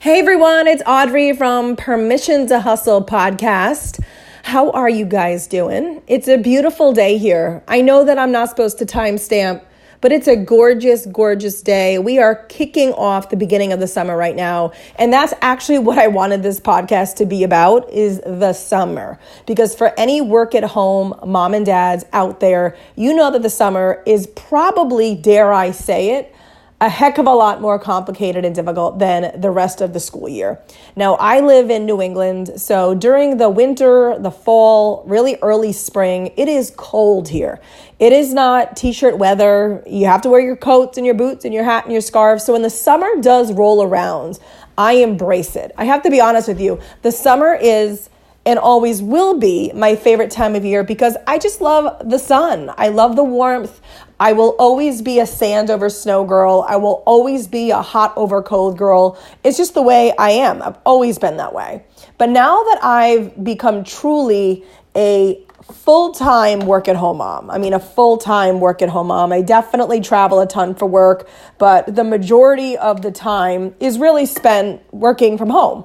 Hey everyone, it's Audrey from Permission to Hustle podcast. How are you guys doing? It's a beautiful day here. I know that I'm not supposed to timestamp, but it's a gorgeous, gorgeous day. We are kicking off the beginning of the summer right now. And that's actually what I wanted this podcast to be about, is the summer. Because for any work at home mom and dads out there, you know that the summer is probably, dare I say it, a heck of a lot more complicated and difficult than the rest of the school year. Now, I live in New England, so during the winter, the fall, really early spring, it is cold here. It is not t-shirt weather. You have to wear your coats and your boots and your hat and your scarf. So when the summer does roll around, I embrace it. I have to be honest with you. The summer is and always will be my favorite time of year because I just love the sun. I love the warmth. I will always be a sand over snow girl. I will always be a hot over cold girl. It's just the way I am. I've always been that way. But now that I've become truly a full-time work-at-home mom, I definitely travel a ton for work, but the majority of the time is really spent working from home.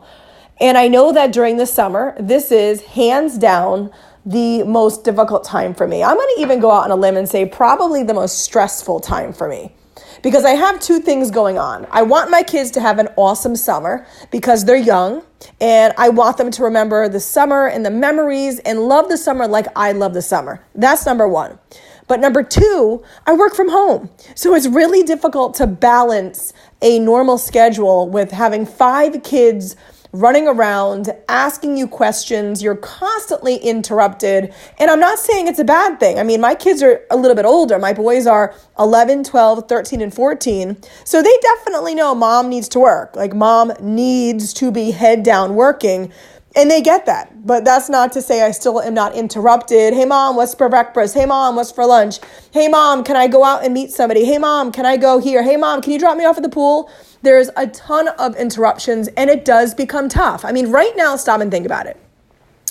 And I know that during the summer, this is hands down the most difficult time for me. I'm going to even go out on a limb and say probably the most stressful time for me because I have two things going on. I want my kids to have an awesome summer because they're young, and I want them to remember the summer and the memories and love the summer like I love the summer. That's number one. But number two, I work from home. So it's really difficult to balance a normal schedule with having 5 kids running around, asking you questions. You're constantly interrupted. And I'm not saying it's a bad thing. I mean, my kids are a little bit older. My boys are 11, 12, 13, and 14. So they definitely know mom needs to work. Like mom needs to be head down working. And they get that. But that's not to say I still am not interrupted. Hey, mom, what's for breakfast? Hey, mom, what's for lunch? Hey, mom, can I go out and meet somebody? Hey, mom, can I go here? Hey, mom, can you drop me off at the pool? There's a ton of interruptions, and it does become tough. I mean, right now, stop and think about it.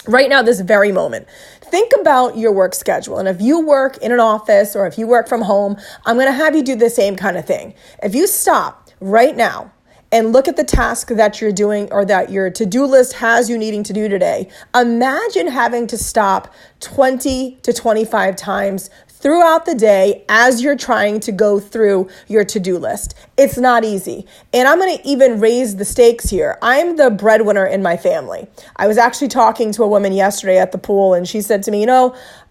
Right now, this very moment, think about your work schedule. And if you work in an office or if you work from home, I'm going to have you do the same kind of thing. If you stop right now and look at the task that you're doing or that your to-do list has you needing to do today, imagine having to stop 20 to 25 times throughout the day as you're trying to go through your to-do list. It's not easy. And I'm going to even raise the stakes here. I'm the breadwinner in my family. I was actually talking to a woman yesterday at the pool, and she said to me,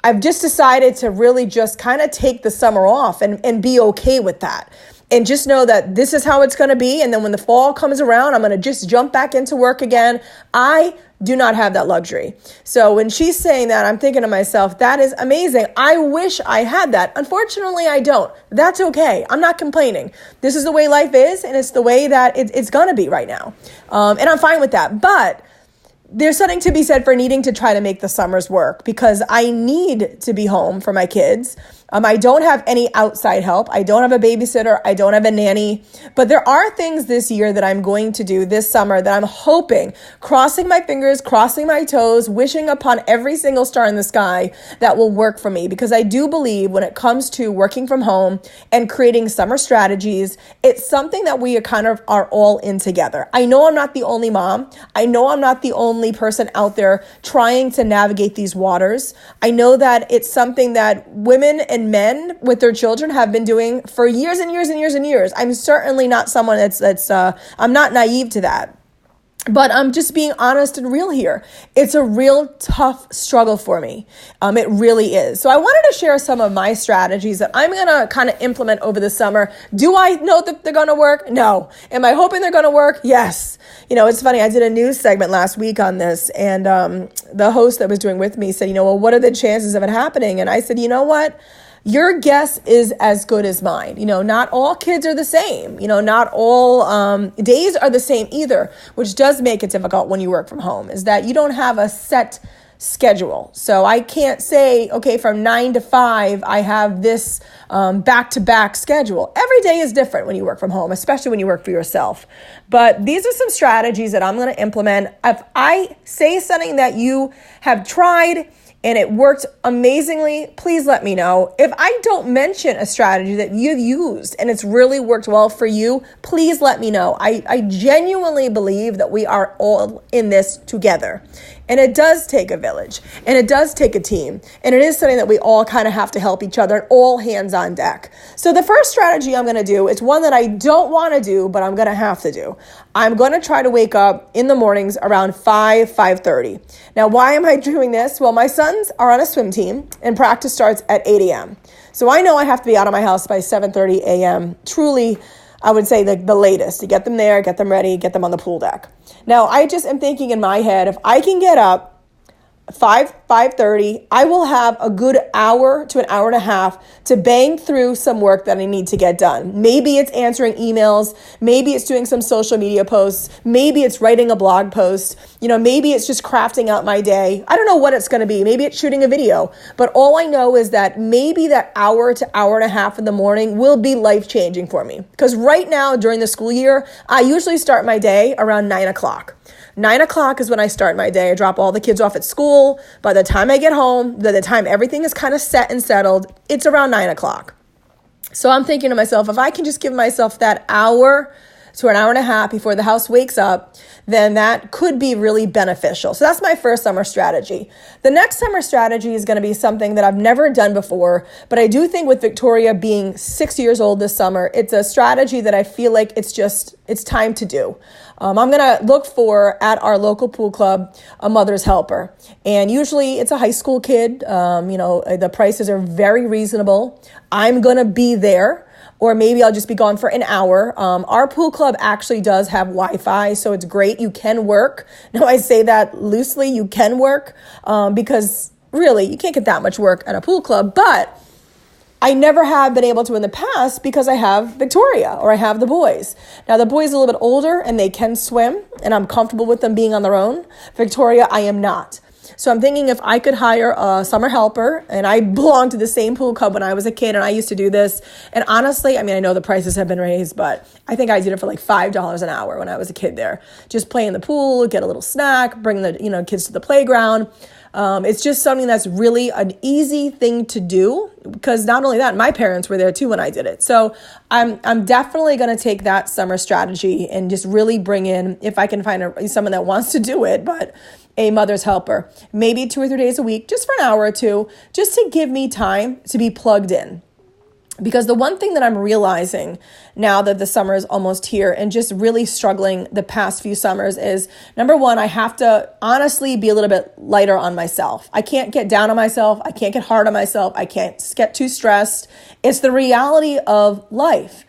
I've just decided to really just kind of take the summer off and be okay with that. And just know that this is how it's going to be. And then when the fall comes around, I'm going to just jump back into work again. I do not have that luxury. So when she's saying that, I'm thinking to myself, that is amazing. I wish I had that. Unfortunately, I don't. That's okay. I'm not complaining. This is the way life is, and it's the way that it's going to be right now. And I'm fine with that. But there's something to be said for needing to try to make the summers work because I need to be home for my kids. I don't have any outside help. I don't have a babysitter. I don't have a nanny. But there are things this year that I'm going to do this summer that I'm hoping, crossing my fingers, crossing my toes, wishing upon every single star in the sky that will work for me. Because I do believe when it comes to working from home and creating summer strategies, it's something that we kind of are all in together. I know I'm not the only mom. I know I'm not the only person out there trying to navigate these waters. I know that it's something that women and men with their children have been doing for years and years and years and years. I'm certainly not someone I'm not naive to that. But I'm just being honest and real here. It's a real tough struggle for me. It really is. So I wanted to share some of my strategies that I'm going to kind of implement over the summer. Do I know that they're going to work? No. Am I hoping they're going to work? Yes. It's funny. I did a news segment last week on this, and the host that was doing with me said, well, what are the chances of it happening? And I said, you know what? Your guess is as good as mine. Not all kids are the same. Not all days are the same either, which does make it difficult when you work from home, is that you don't have a set schedule. So I can't say, okay, from 9 to 5, I have this back-to-back schedule. Every day is different when you work from home, especially when you work for yourself. But these are some strategies that I'm going to implement. If I say something that you have tried and it worked amazingly, please let me know. If I don't mention a strategy that you've used and it's really worked well for you, please let me know. I genuinely believe that we are all in this together. And it does take a village, and it does take a team, and it is something that we all kind of have to help each other, and all hands on deck. So the first strategy I'm going to do, it's one that I don't want to do, but I'm going to have to do. I'm going to try to wake up in the mornings around 5:30. Now, why am I doing this? Well, my sons are on a swim team, and practice starts at 8 a.m. So I know I have to be out of my house by 7:30 a.m. Truly, I would say the latest, to get them there, get them ready, get them on the pool deck. Now, I just am thinking in my head, if I can get up 5:30, I will have a good hour to an hour and a half to bang through some work that I need to get done. Maybe it's answering emails. Maybe it's doing some social media posts. Maybe it's writing a blog post. Maybe it's just crafting out my day. I don't know what it's going to be. Maybe it's shooting a video. But all I know is that maybe that hour to hour and a half in the morning will be life-changing for me. Because right now during the school year, I usually start my day around 9 o'clock. 9 o'clock is when I start my day. I drop all the kids off at school. By the time I get home, by the time everything is kind of set and settled, it's around 9 o'clock. So I'm thinking to myself, if I can just give myself that hour to an hour and a half before the house wakes up, then that could be really beneficial. So that's my first summer strategy. The next summer strategy is going to be something that I've never done before, but I do think with Victoria being 6 years old this summer, it's a strategy that I feel like it's time to do. I'm going to look for, at our local pool club, a mother's helper. And usually it's a high school kid. The prices are very reasonable. I'm going to be there. Or maybe I'll just be gone for an hour. Our pool club actually does have Wi-Fi, so it's great. You can work. Now, I say that loosely, you can work, because really, you can't get that much work at a pool club. But I never have been able to in the past because I have Victoria, or I have the boys. Now, the boys are a little bit older, and they can swim, and I'm comfortable with them being on their own. Victoria, I am not. So I'm thinking if I could hire a summer helper, and I belonged to the same pool club when I was a kid, and I used to do this. And honestly, I know the prices have been raised, but I think I did it for like $5 an hour when I was a kid there. Just play in the pool, get a little snack, bring the kids to the playground. It's just something that's really an easy thing to do, because not only that, my parents were there too when I did it. So I'm definitely going to take that summer strategy and just really bring in, if I can find someone that wants to do it, but a mother's helper, maybe 2 or 3 days a week, just for an hour or two, just to give me time to be plugged in. Because the one thing that I'm realizing now that the summer is almost here, and just really struggling the past few summers, is number one, I have to honestly be a little bit lighter on myself. I can't get down on myself. I can't get hard on myself. I can't get too stressed. It's the reality of life.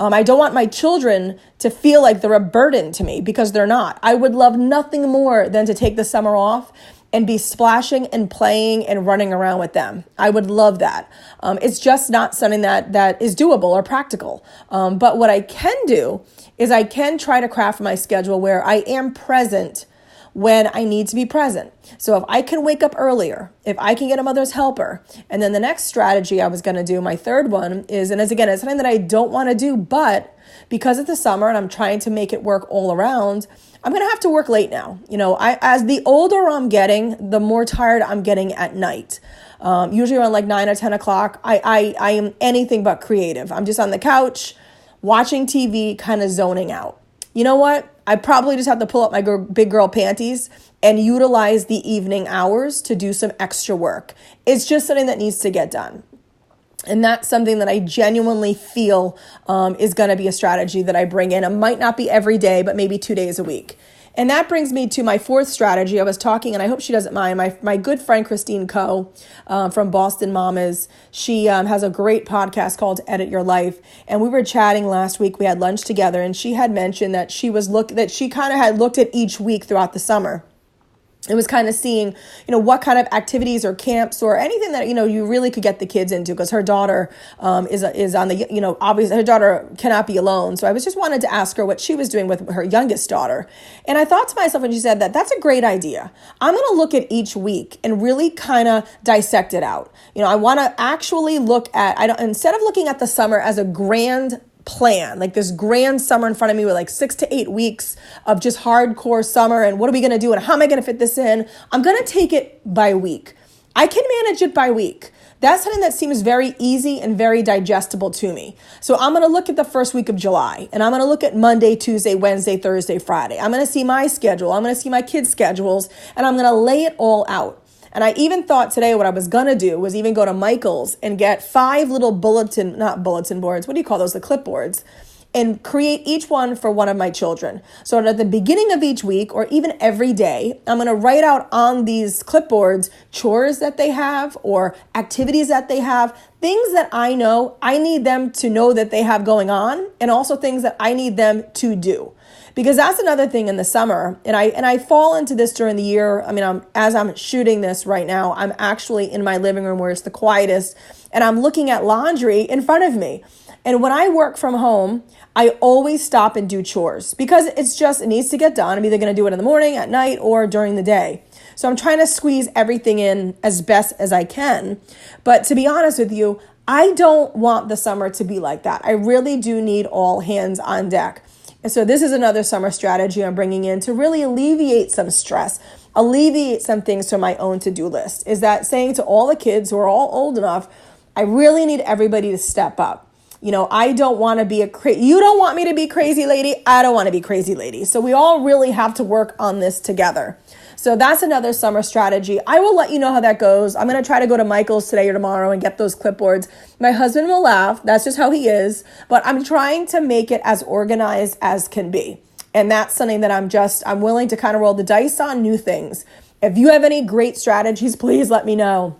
I don't want my children to feel like they're a burden to me, because they're not. I would love nothing more than to take the summer off and be splashing and playing and running around with them. I would love that. It's just not something that is doable or practical. But what I can do is I can try to craft my schedule where I am present when I need to be present. So if I can wake up earlier, if I can get a mother's helper, and then the next strategy I was going to do, my third one is, and again, it's something that I don't want to do, but because it's the summer and I'm trying to make it work all around, I'm going to have to work late now. As the older I'm getting, the more tired I'm getting at night. Usually around like 9 or 10 o'clock, I am anything but creative. I'm just on the couch, watching TV, kind of zoning out. You know what? I probably just have to pull up my big girl panties and utilize the evening hours to do some extra work. It's just something that needs to get done. And that's something that I genuinely feel is going to be a strategy that I bring in. It might not be every day, but maybe 2 days a week. And that brings me to my fourth strategy. I was talking, and I hope she doesn't mind, my good friend Christine Coe from Boston Mamas. She has a great podcast called Edit Your Life. And we were chatting last week. We had lunch together, and she had mentioned that she kind of had looked at each week throughout the summer. It was kind of seeing, what kind of activities or camps or anything that, you really could get the kids into, because her daughter is on the, obviously her daughter cannot be alone. So I was just wanted to ask her what she was doing with her youngest daughter. And I thought to myself when she said that, that's a great idea. I'm going to look at each week and really kind of dissect it out. I want to actually look at, instead of looking at the summer as a grand plan, like this grand summer in front of me with like 6 to 8 weeks of just hardcore summer and what are we going to do and how am I going to fit this in? I'm going to take it by week. I can manage it by week. That's something that seems very easy and very digestible to me. So I'm going to look at the first week of July, and I'm going to look at Monday, Tuesday, Wednesday, Thursday, Friday. I'm going to see my schedule. I'm going to see my kids' schedules, and I'm going to lay it all out. And I even thought today what I was going to do was even go to Michael's and get 5 little not bulletin boards. What do you call those? The clipboards. And create each one for one of my children. So at the beginning of each week or even every day, I'm going to write out on these clipboards chores that they have or activities that they have, things that I know I need them to know that they have going on, and also things that I need them to do. Because that's another thing in the summer, and I fall into this during the year. I mean, as I'm shooting this right now, I'm actually in my living room where it's the quietest, and I'm looking at laundry in front of me. And when I work from home, I always stop and do chores because it needs to get done. I'm either going to do it in the morning, at night, or during the day. So I'm trying to squeeze everything in as best as I can. But to be honest with you, I don't want the summer to be like that. I really do need all hands on deck. And so this is another summer strategy I'm bringing in to really alleviate some stress, alleviate some things from my own to-do list, is that saying to all the kids who are all old enough, I really need everybody to step up. You know, I don't want to be you don't want me to be crazy lady. I don't want to be crazy lady. So we all really have to work on this together. So that's another summer strategy. I will let you know how that goes. I'm going to try to go to Michael's today or tomorrow and get those clipboards. My husband will laugh. That's just how he is. But I'm trying to make it as organized as can be. And that's something that I'm willing to kind of roll the dice on new things. If you have any great strategies, please let me know.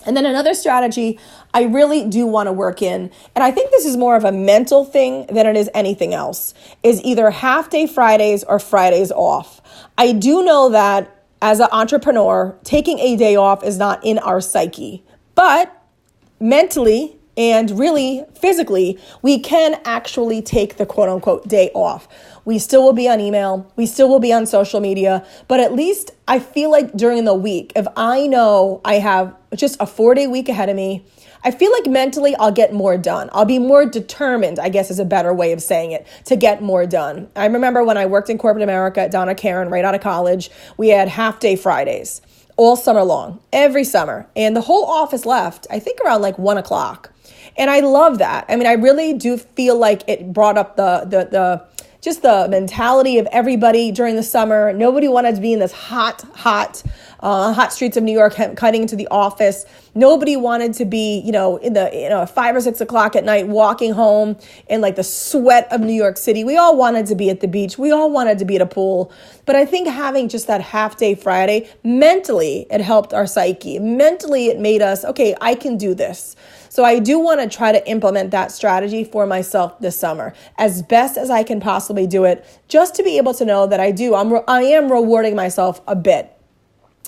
And then another strategy I really do want to work in, and I think this is more of a mental thing than it is anything else, is either half-day Fridays or Fridays off. I do know that as an entrepreneur, taking a day off is not in our psyche, but mentally and really physically, we can actually take the quote-unquote day off. We still will be on email. We still will be on social media. But at least I feel like during the week, if I know I have just a 4-day week ahead of me, I feel like mentally I'll get more done. I'll be more determined, I guess is a better way of saying it, to get more done. I remember when I worked in corporate America at Donna Karan right out of college, we had half-day Fridays all summer long, every summer. And the whole office left, I think around like 1 o'clock. And I love that. I mean, I really do feel like it brought up just the mentality of everybody during the summer. Nobody wanted to be in this hot streets of New York cutting into the office. Nobody wanted to be, in the 5 or 6 o'clock at night walking home in like the sweat of New York City. We all wanted to be at the beach. We all wanted to be at a pool. But I think having just that half day Friday, mentally, it helped our psyche. Mentally, it made us, okay, I can do this. So I do want to try to implement that strategy for myself this summer as best as I can possibly do it, just to be able to know that I am rewarding myself a bit.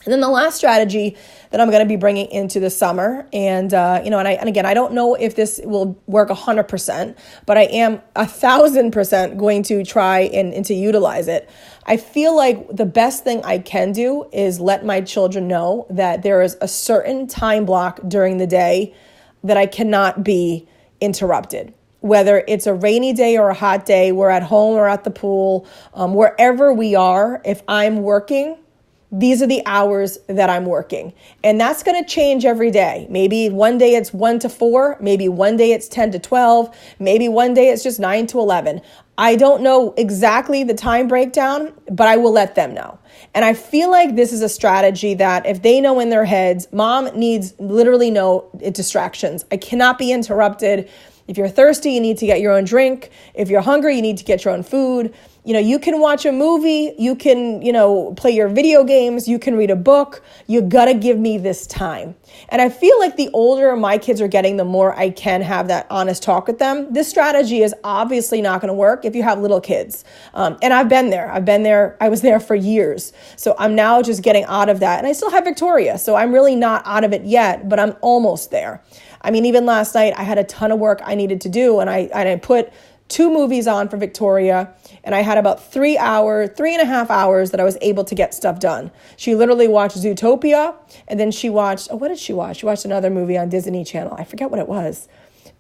And then the last strategy that I'm going to be bringing into the summer, and again, I don't know if this will work 100%, but I am 1,000% going to try and to utilize it. I feel like the best thing I can do is let my children know that there is a certain time block during the day that I cannot be interrupted. Whether it's a rainy day or a hot day, we're at home or at the pool, wherever we are, if I'm working, these are the hours that I'm working. And that's going to change every day. Maybe one day it's 1 to 4, maybe one day it's 10 to 12, maybe one day it's just 9 to 11. I don't know exactly the time breakdown, but I will let them know. And I feel like this is a strategy that if they know in their heads, mom needs literally no distractions. I cannot be interrupted. If you're thirsty, you need to get your own drink. If you're hungry, you need to get your own food. You can watch a movie, you can, play your video games, you can read a book. You gotta give me this time. And I feel like the older my kids are getting, the more I can have that honest talk with them. This strategy is obviously not gonna work if you have little kids. And I've been there. I was there for years. So I'm now just getting out of that. And I still have Victoria. So I'm really not out of it yet, but I'm almost there. I mean, even last night, I had a ton of work I needed to do. And I put 2 movies on for Victoria, and I had about 3.5 hours that I was able to get stuff done. She literally watched Zootopia, and then she watched, what did she watch? She watched another movie on Disney Channel. I forget what it was.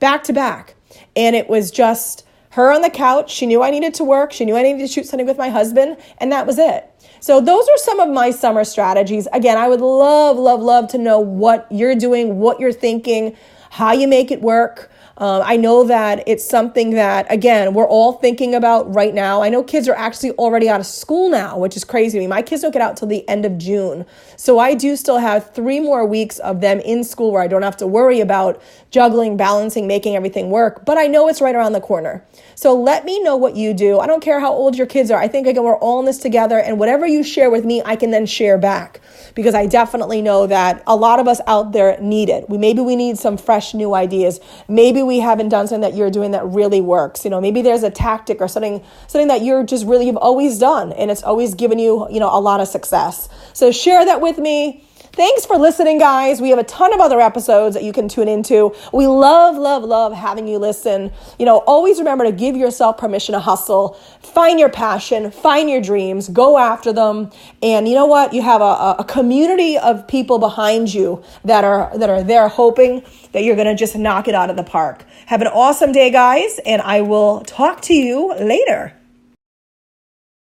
Back to back. And it was just Her on the couch. She knew I needed to work. She knew I needed to shoot something with my husband, and that was it. So those are some of my summer strategies. Again, I would love, love, love to know what you're doing, what you're thinking, how you make it work. I know that it's something that, again, we're all thinking about right now. I know kids are actually already out of school now, which is crazy to me. My kids don't get out till the end of June. So I do still have 3 more weeks of them in school where I don't have to worry about juggling, balancing, making everything work. But I know it's right around the corner. So let me know what you do. I don't care how old your kids are. I think, again, we're all in this together. And whatever you share with me, I can then share back. Because I definitely know that a lot of us out there need it. Maybe we need some fresh new ideas. Maybe we haven't done something that you're doing that really works. Maybe there's a tactic or something that you're just really have always done and it's always given you, a lot of success. So share that with me. Thanks for listening, guys. We have a ton of other episodes that you can tune into. We love, love, love having you listen. Always remember to give yourself permission to hustle. Find your passion, find your dreams, go after them. And you know what? You have a community of people behind you that are there hoping that you're going to just knock it out of the park. Have an awesome day, guys, and I will talk to you later.